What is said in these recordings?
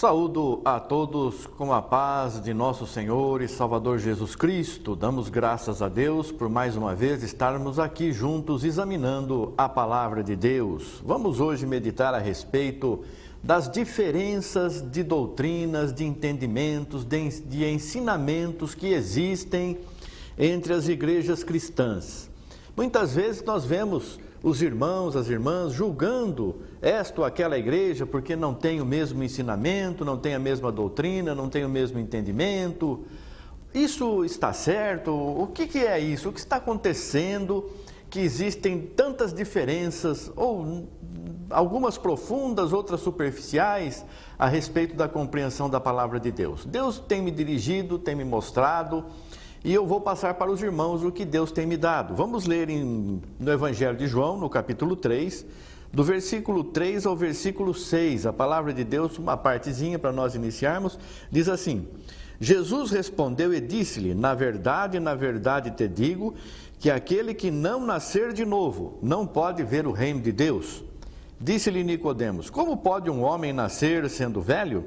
Saúdo a todos com a paz de nosso Senhor e Salvador Jesus Cristo. Damos graças a Deus por mais uma vez estarmos aqui juntos examinando a Palavra de Deus. Vamos hoje meditar a respeito das diferenças de doutrinas, de entendimentos, de ensinamentos que existem entre as igrejas cristãs. Muitas vezes nós vemos os irmãos, as irmãs, julgando esta ou aquela igreja porque não tem o mesmo ensinamento, não tem a mesma doutrina, não tem o mesmo entendimento. Isso está certo? O que é isso? O que está acontecendo que existem tantas diferenças, ou algumas profundas, outras superficiais, a respeito da compreensão da palavra de Deus? Deus tem me dirigido, tem me mostrado, e eu vou passar para os irmãos o que Deus tem me dado. Vamos ler no Evangelho de João, no capítulo 3, do versículo 3 ao versículo 6. A palavra de Deus, uma partezinha para nós iniciarmos, diz assim: Jesus respondeu e disse-lhe: na verdade te digo, que aquele que não nascer de novo, não pode ver o reino de Deus. Disse-lhe Nicodemos: como pode um homem nascer sendo velho?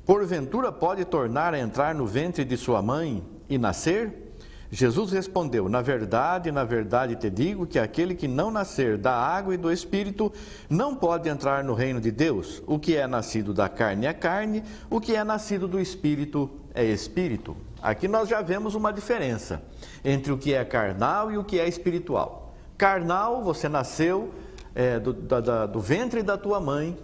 Porventura pode tornar a entrar no ventre de sua mãe e nascer? Jesus respondeu: na verdade te digo que aquele que não nascer da água e do Espírito não pode entrar no reino de Deus. O que é nascido da carne é carne, o que é nascido do Espírito é Espírito. Aqui nós já vemos uma diferença entre o que é carnal e o que é espiritual. Carnal, você nasceu do ventre da tua mãe,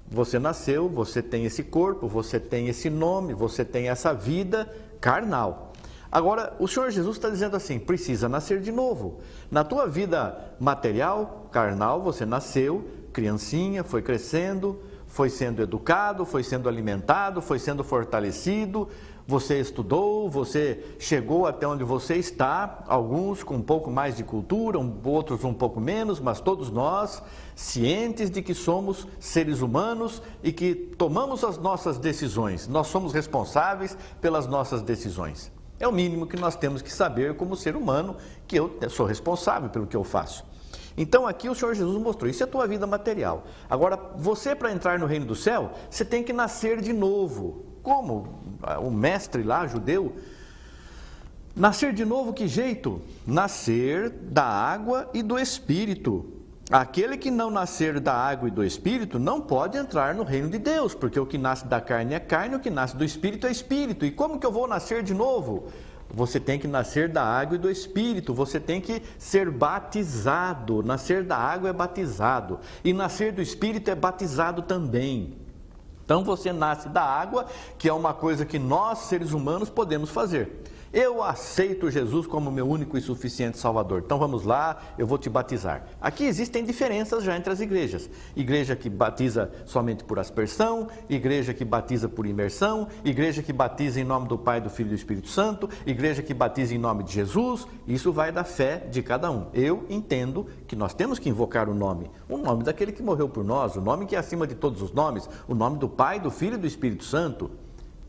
você nasceu, você tem esse corpo, você tem esse nome, você tem essa vida carnal. Agora, o Senhor Jesus está dizendo assim: precisa nascer de novo. Na tua vida material, carnal, você nasceu, criancinha, foi crescendo, foi sendo educado, foi sendo alimentado, foi sendo fortalecido, você estudou, você chegou até onde você está, alguns com um pouco mais de cultura, outros um pouco menos, mas todos nós cientes de que somos seres humanos e que tomamos as nossas decisões. Nós somos responsáveis pelas nossas decisões. É o mínimo que nós temos que saber como ser humano, que eu sou responsável pelo que eu faço. Então aqui o Senhor Jesus mostrou, isso é a tua vida material. Agora, você para entrar no reino do céu, você tem que nascer de novo. Como? O mestre lá, judeu. Nascer de novo, que jeito? Nascer da água e do Espírito. Aquele que não nascer da água e do Espírito não pode entrar no reino de Deus, porque o que nasce da carne é carne, o que nasce do Espírito é Espírito. E como que eu vou nascer de novo? Você tem que nascer da água e do Espírito, você tem que ser batizado. Nascer da água é batizado, e nascer do Espírito é batizado também. Então você nasce da água, que é uma coisa que nós, seres humanos, podemos fazer. Eu aceito Jesus como meu único e suficiente Salvador. Então vamos lá, eu vou te batizar. Aqui existem diferenças já entre as igrejas. Igreja que batiza somente por aspersão, igreja que batiza por imersão, igreja que batiza em nome do Pai, do Filho e do Espírito Santo, igreja que batiza em nome de Jesus. Isso vai da fé de cada um. Eu entendo que nós temos que invocar o nome daquele que morreu por nós, o nome que é acima de todos os nomes, o nome do Pai, do Filho e do Espírito Santo.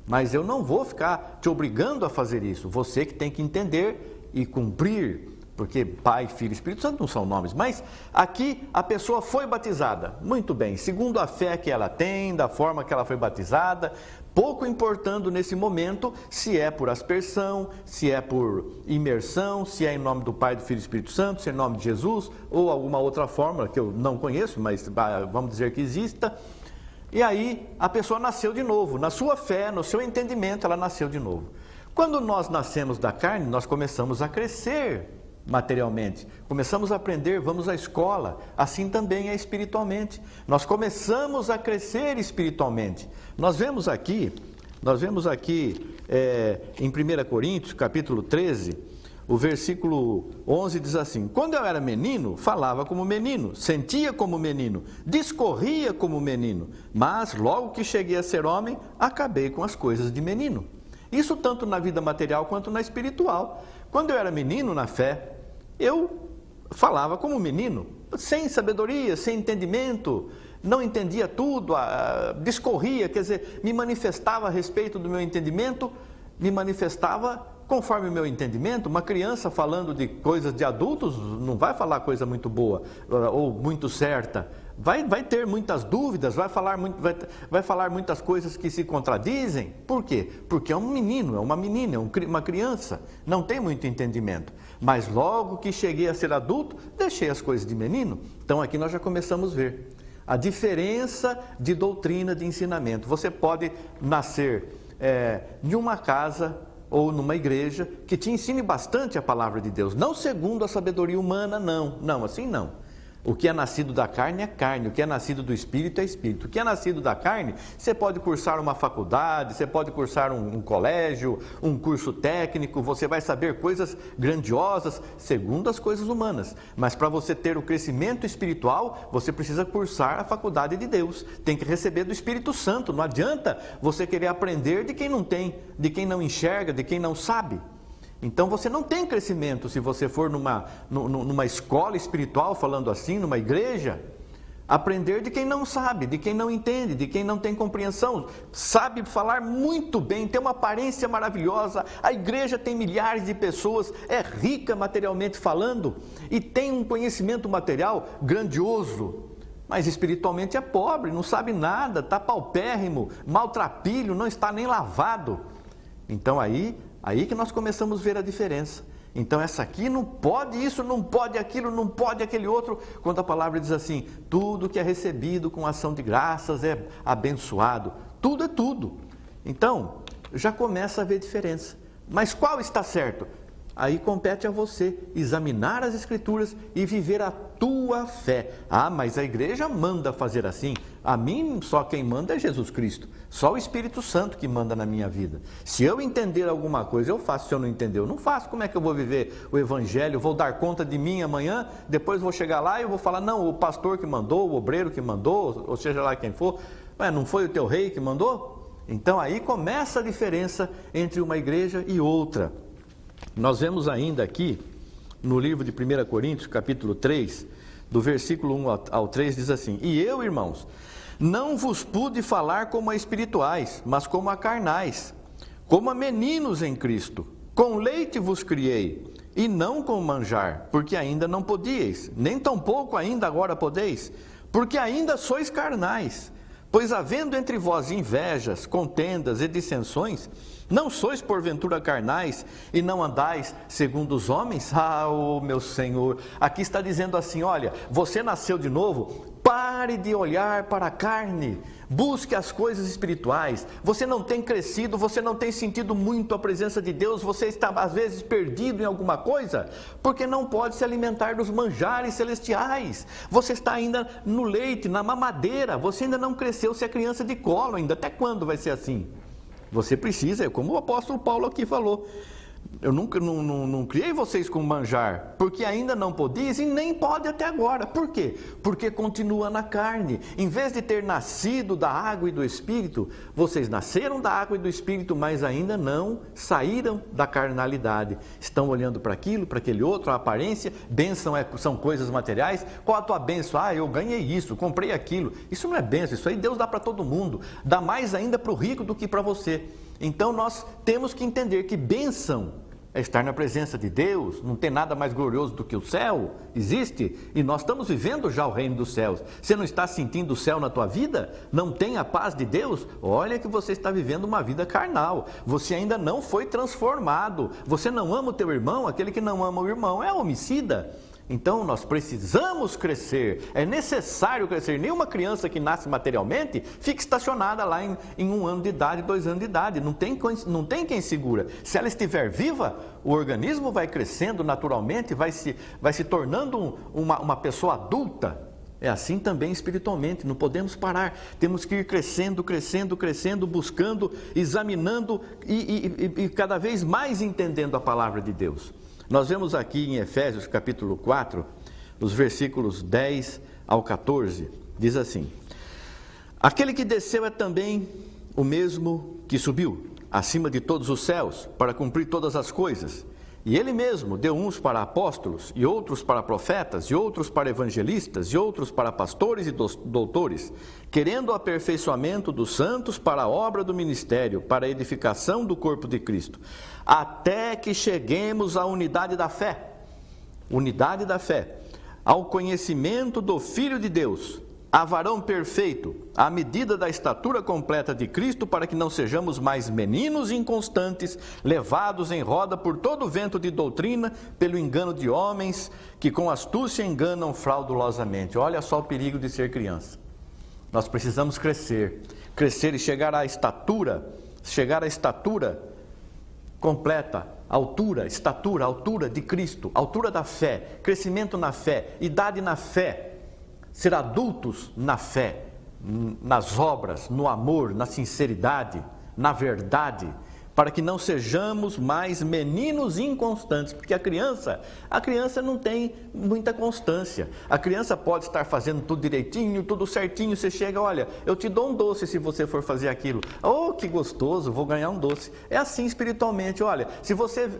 Mas eu não vou ficar te obrigando a fazer isso. Você que tem que entender e cumprir, porque Pai, Filho e Espírito Santo não são nomes. Mas aqui a pessoa foi batizada. Muito bem, segundo a fé que ela tem, da forma que ela foi batizada, pouco importando nesse momento se é por aspersão, se é por imersão, se é em nome do Pai, do Filho e do Espírito Santo, se é em nome de Jesus, ou alguma outra fórmula que eu não conheço, mas vamos dizer que exista. E aí a pessoa nasceu de novo, na sua fé, no seu entendimento, ela nasceu de novo. Quando nós nascemos da carne, nós começamos a crescer materialmente, começamos a aprender, vamos à escola, assim também é espiritualmente. Nós começamos a crescer espiritualmente. Nós vemos aqui em 1 Coríntios, capítulo 13, o versículo 11 diz assim: quando eu era menino, falava como menino, sentia como menino, discorria como menino, mas logo que cheguei a ser homem, acabei com as coisas de menino. Isso tanto na vida material quanto na espiritual. Quando eu era menino na fé, eu falava como menino, sem sabedoria, sem entendimento, não entendia tudo, discorria, quer dizer, me manifestava a respeito do meu entendimento, me manifestava conforme o meu entendimento, uma criança falando de coisas de adultos não vai falar coisa muito boa ou muito certa. Vai ter muitas dúvidas, vai falar muitas coisas que se contradizem. Por quê? Porque é um menino, é uma menina, é uma criança, não tem muito entendimento. Mas logo que cheguei a ser adulto, deixei as coisas de menino. Então aqui nós já começamos a ver a diferença de doutrina, de ensinamento. Você pode nascer em uma casa ou numa igreja que te ensine bastante a palavra de Deus, não segundo a sabedoria humana, não, assim não. O que é nascido da carne é carne, o que é nascido do Espírito é Espírito. O que é nascido da carne, você pode cursar uma faculdade, você pode cursar um colégio, um curso técnico, você vai saber coisas grandiosas segundo as coisas humanas. Mas para você ter o crescimento espiritual, você precisa cursar a faculdade de Deus. Tem que receber do Espírito Santo. Não adianta você querer aprender de quem não tem, de quem não enxerga, de quem não sabe. Então você não tem crescimento se você for numa escola espiritual, falando assim, numa igreja, aprender de quem não sabe, de quem não entende, de quem não tem compreensão, sabe falar muito bem, tem uma aparência maravilhosa, a igreja tem milhares de pessoas, é rica materialmente falando e tem um conhecimento material grandioso, mas espiritualmente é pobre, não sabe nada, está paupérrimo, maltrapilho, não está nem lavado. Então aí que nós começamos a ver a diferença. Então essa aqui não pode isso, não pode aquilo, não pode aquele outro. Quando a palavra diz assim, tudo que é recebido com ação de graças é abençoado. Tudo é tudo. Então, já começa a haver diferença. Mas qual está certo? Aí compete a você examinar as Escrituras e viver a tua fé. Ah, mas a igreja manda fazer assim. A mim só quem manda é Jesus Cristo. Só o Espírito Santo que manda na minha vida. Se eu entender alguma coisa, eu faço. Se eu não entender, eu não faço. Como é que eu vou viver o Evangelho? Eu vou dar conta de mim amanhã, depois vou chegar lá e eu vou falar, não, o pastor que mandou, o obreiro que mandou, ou seja lá quem for, não foi o teu rei que mandou? Então aí começa a diferença entre uma igreja e outra. Nós vemos ainda aqui, no livro de 1 Coríntios, capítulo 3, do versículo 1 ao 3, diz assim, e eu, irmãos, não vos pude falar como a espirituais, mas como a carnais, como a meninos em Cristo. Com leite vos criei, e não com manjar, porque ainda não podíeis, nem tampouco ainda agora podeis, porque ainda sois carnais. Pois havendo entre vós invejas, contendas e dissensões, não sois porventura carnais e não andais segundo os homens? Ah, meu Senhor, aqui está dizendo assim, olha, você nasceu de novo, pare de olhar para a carne, busque as coisas espirituais. Você não tem crescido, você não tem sentido muito a presença de Deus, você está às vezes perdido em alguma coisa, porque não pode se alimentar dos manjares celestiais. Você está ainda no leite, na mamadeira, você ainda não cresceu, você é criança de colo ainda. Até quando vai ser assim? Você precisa, como o apóstolo Paulo aqui falou, eu não criei vocês com manjar, porque ainda não podiam e nem pode até agora. Por quê? Porque continua na carne. Em vez de ter nascido da água e do Espírito, vocês nasceram da água e do Espírito, mas ainda não saíram da carnalidade. Estão olhando para aquilo, para aquele outro, a aparência, bênção são coisas materiais. Qual a tua bênção? Ah, eu ganhei isso, comprei aquilo. Isso não é bênção, isso aí Deus dá para todo mundo. Dá mais ainda para o rico do que para você. Então nós temos que entender que bênção é estar na presença de Deus, não tem nada mais glorioso do que o céu, existe, e nós estamos vivendo já o reino dos céus. Você não está sentindo o céu na tua vida? Não tem a paz de Deus? Olha que você está vivendo uma vida carnal, você ainda não foi transformado, você não ama o teu irmão, aquele que não ama o irmão é homicida. Então nós precisamos crescer, é necessário crescer. Nenhuma criança que nasce materialmente fica estacionada lá em 1 ano de idade, 2 anos de idade, não tem quem segura. Se ela estiver viva, o organismo vai crescendo naturalmente, vai se tornando uma pessoa adulta. É assim também espiritualmente, não podemos parar, temos que ir crescendo, crescendo, crescendo, buscando, examinando e cada vez mais entendendo a palavra de Deus. Nós vemos aqui em Efésios capítulo 4, os versículos 10 ao 14, diz assim, aquele que desceu é também o mesmo que subiu, acima de todos os céus, para cumprir todas as coisas, E ele mesmo deu uns para apóstolos, e outros para profetas, e outros para evangelistas, e outros para pastores e doutores, querendo o aperfeiçoamento dos santos para a obra do ministério, para a edificação do corpo de Cristo, até que cheguemos à unidade da fé, ao conhecimento do Filho de Deus, a varão perfeito, à medida da estatura completa de Cristo, para que não sejamos mais meninos inconstantes, levados em roda por todo vento de doutrina, pelo engano de homens, que com astúcia enganam fraudulosamente. Olha só o perigo de ser criança. Nós precisamos crescer e chegar à estatura completa, altura de Cristo, altura da fé, crescimento na fé, idade na fé, ser adultos na fé, nas obras, no amor, na sinceridade, na verdade, para que não sejamos mais meninos inconstantes, porque a criança não tem muita constância. A criança pode estar fazendo tudo direitinho, tudo certinho, você chega, olha, eu te dou um doce se você for fazer aquilo. Oh, que gostoso, vou ganhar um doce. É assim espiritualmente, olha, se você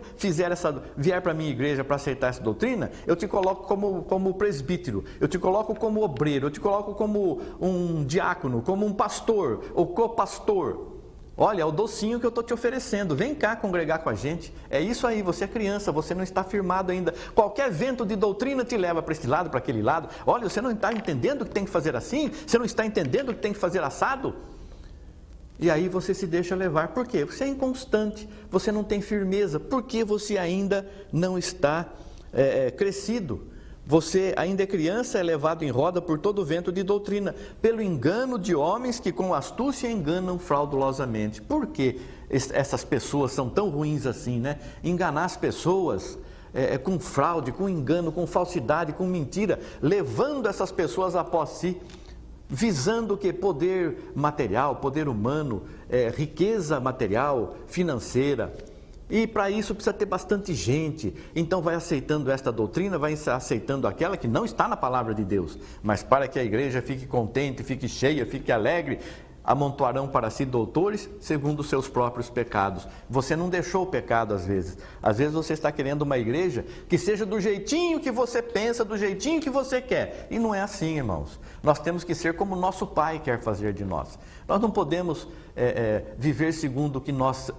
vier para a minha igreja para aceitar essa doutrina, eu te coloco como presbítero, eu te coloco como obreiro, eu te coloco como um diácono, como um pastor ou copastor. Olha, é o docinho que eu estou te oferecendo, vem cá congregar com a gente. É isso aí, você é criança, você não está firmado ainda. Qualquer vento de doutrina te leva para esse lado, para aquele lado. Olha, você não está entendendo que tem que fazer assim? Você não está entendendo que tem que fazer assado? E aí você se deixa levar. Por quê? Você é inconstante, você não tem firmeza, porque você ainda não está crescido. Você ainda é criança, é levado em roda por todo vento de doutrina, pelo engano de homens que com astúcia enganam fraudulosamente. Por que essas pessoas são tão ruins assim, né? Enganar as pessoas com fraude, com engano, com falsidade, com mentira, levando essas pessoas após si, visando o que? Poder material, poder humano, riqueza material, financeira. E para isso precisa ter bastante gente, então vai aceitando esta doutrina, vai aceitando aquela que não está na palavra de Deus, mas para que a igreja fique contente, fique cheia, fique alegre, amontoarão para si doutores segundo os seus próprios pecados. Você não deixou o pecado às vezes você está querendo uma igreja que seja do jeitinho que você pensa, do jeitinho que você quer, e não é assim, irmãos. Nós temos que ser como nosso Pai quer fazer de nós. Nós não podemos viver segundo o que nós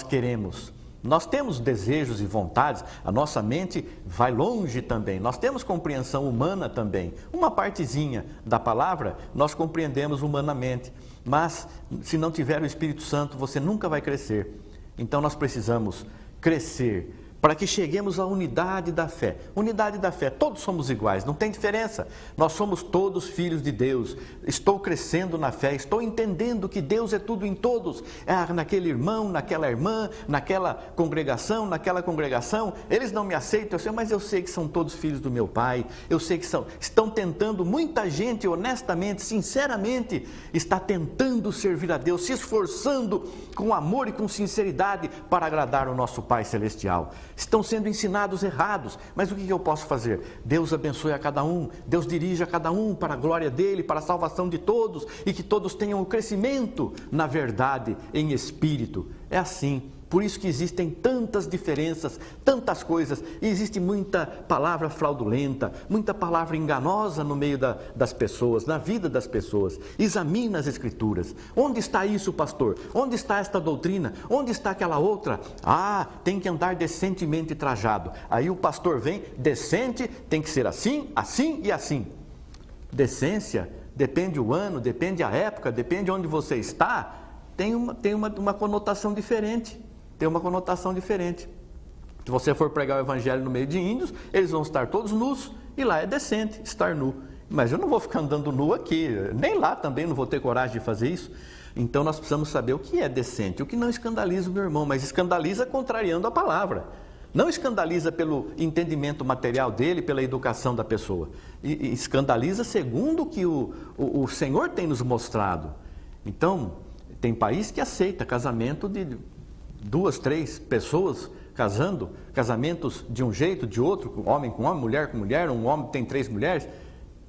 queremos. Nós temos desejos e vontades, a nossa mente vai longe também, nós temos compreensão humana também. Uma partezinha da palavra nós compreendemos humanamente, mas se não tiver o Espírito Santo, você nunca vai crescer. Então nós precisamos crescer, para que cheguemos à unidade da fé. Unidade da fé, todos somos iguais, não tem diferença. Nós somos todos filhos de Deus. Estou crescendo na fé, estou entendendo que Deus é tudo em todos. Naquele irmão, naquela irmã, naquela congregação, eles não me aceitam, mas eu sei que são todos filhos do meu Pai. Eu sei que estão tentando, muita gente honestamente, sinceramente, está tentando servir a Deus, se esforçando com amor e com sinceridade para agradar o nosso Pai Celestial. Estão sendo ensinados errados, mas o que eu posso fazer? Deus abençoe a cada um, Deus dirige a cada um para a glória dele, para a salvação de todos, e que todos tenham o crescimento na verdade, em espírito. É assim. Por isso que existem tantas diferenças, tantas coisas, e existe muita palavra fraudulenta, muita palavra enganosa no meio das pessoas, na vida das pessoas. Examina as Escrituras. Onde está isso, pastor? Onde está esta doutrina? Onde está aquela outra? Tem que andar decentemente trajado. Aí o pastor vem, decente, tem que ser assim, assim e assim. Decência, depende o ano, depende a época, depende onde você está, tem uma conotação diferente. Tem uma conotação diferente. Se você for pregar o evangelho no meio de índios, eles vão estar todos nus, e lá é decente estar nu. Mas eu não vou ficar andando nu aqui, nem lá também não vou ter coragem de fazer isso. Então nós precisamos saber o que é decente, o que não escandaliza o meu irmão, mas escandaliza contrariando a palavra. Não escandaliza pelo entendimento material dele, pela educação da pessoa. E escandaliza segundo o que o Senhor tem nos mostrado. Então, tem país que aceita casamento de 2, 3 pessoas casamentos de um jeito, de outro, homem com homem, mulher com mulher, um homem tem 3 mulheres.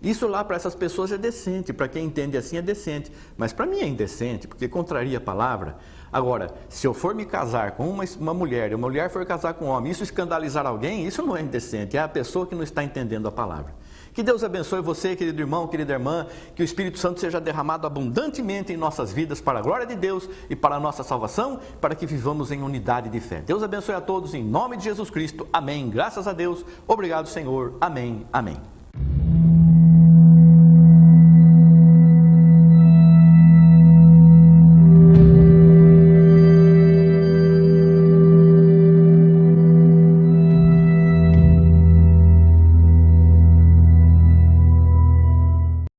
Isso lá para essas pessoas é decente, para quem entende assim é decente, mas para mim é indecente, porque contraria a palavra. Agora, se eu for me casar com uma mulher e uma mulher for casar com um homem, isso escandalizar alguém, isso não é indecente, é a pessoa que não está entendendo a palavra. Que Deus abençoe você, querido irmão, querida irmã, que o Espírito Santo seja derramado abundantemente em nossas vidas para a glória de Deus e para a nossa salvação, para que vivamos em unidade de fé. Deus abençoe a todos em nome de Jesus Cristo. Amém. Graças a Deus. Obrigado, Senhor. Amém. Amém.